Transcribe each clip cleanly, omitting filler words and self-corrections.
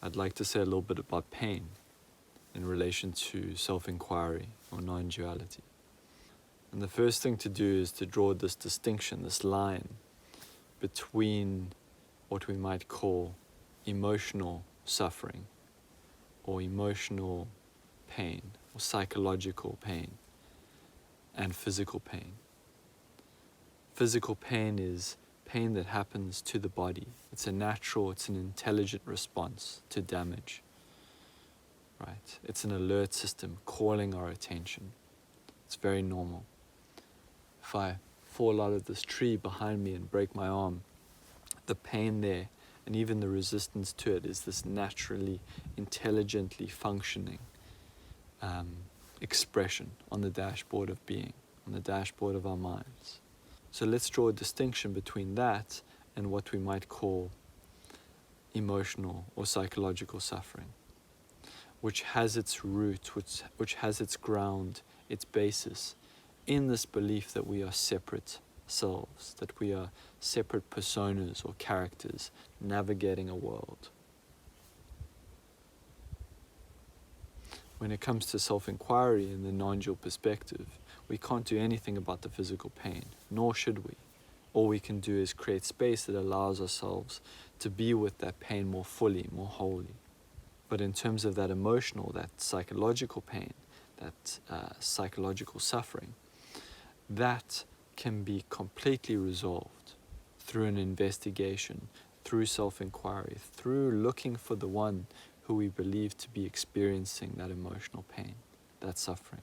I'd like to say a little bit about pain in relation to self-inquiry or non-duality. And the first thing to do is to draw this distinction, this line between what we might call emotional suffering or emotional pain or psychological pain and physical pain. Physical pain is pain that happens to the body. It's a natural, it's an intelligent response to damage, right? It's an alert system calling our attention. It's very normal. If I fall out of this tree behind me and break my arm, the pain there and even the resistance to it is this naturally, intelligently functioning expression on the dashboard of being, on the dashboard of our minds. So let's draw a distinction between that and what we might call emotional or psychological suffering, which has its root, which has its ground, its basis in this belief that we are separate selves, that we are separate personas or characters navigating a world. When it comes to self-inquiry in the non-dual perspective, we can't do anything about the physical pain, nor should we. All we can do is create space that allows ourselves to be with that pain more fully, more wholly. But in terms of that emotional, that psychological pain, that psychological suffering, that can be completely resolved through an investigation, through self-inquiry, through looking for the one who we believe to be experiencing that emotional pain, that suffering,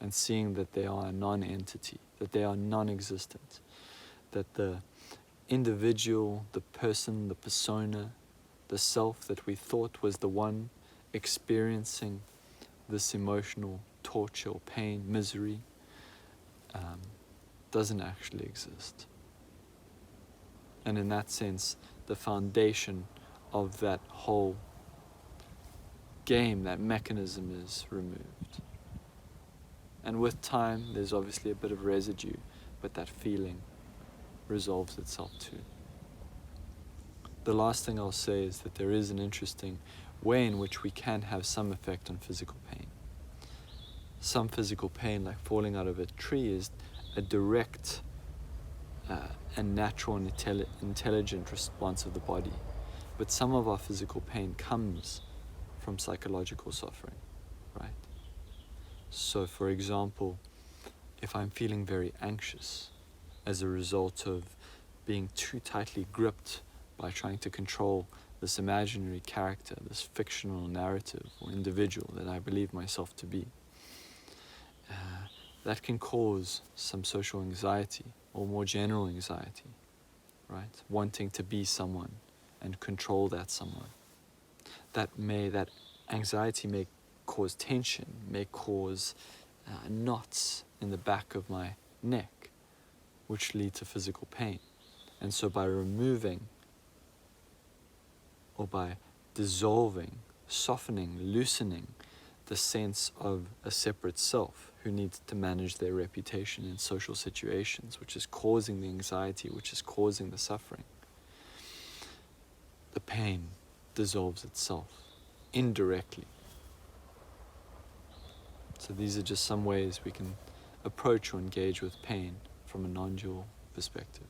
and seeing that they are a non-entity, that they are non-existent, that the individual, the person, the persona, the self that we thought was the one experiencing this emotional torture or pain, misery, doesn't actually exist. And in that sense, the foundation of that whole game, that mechanism is removed. And with time, there's obviously a bit of residue, but that feeling resolves itself too. The last thing I'll say is that there is an interesting way in which we can have some effect on physical pain. Some physical pain, like falling out of a tree, is a direct and natural and intelligent response of the body. But some of our physical pain comes from psychological suffering, right? So for example, if I'm feeling very anxious as a result of being too tightly gripped by trying to control this imaginary character, this fictional narrative or individual that I believe myself to be, that can cause some social anxiety or more general anxiety, right? Wanting to be someone and control that someone. That anxiety may cause tension, may cause knots in the back of my neck, which lead to physical pain. And so by removing or by dissolving, softening, loosening the sense of a separate self who needs to manage their reputation in social situations, which is causing the anxiety, which is causing the suffering, the pain dissolves itself indirectly. So these are just some ways we can approach or engage with pain from a non-dual perspective.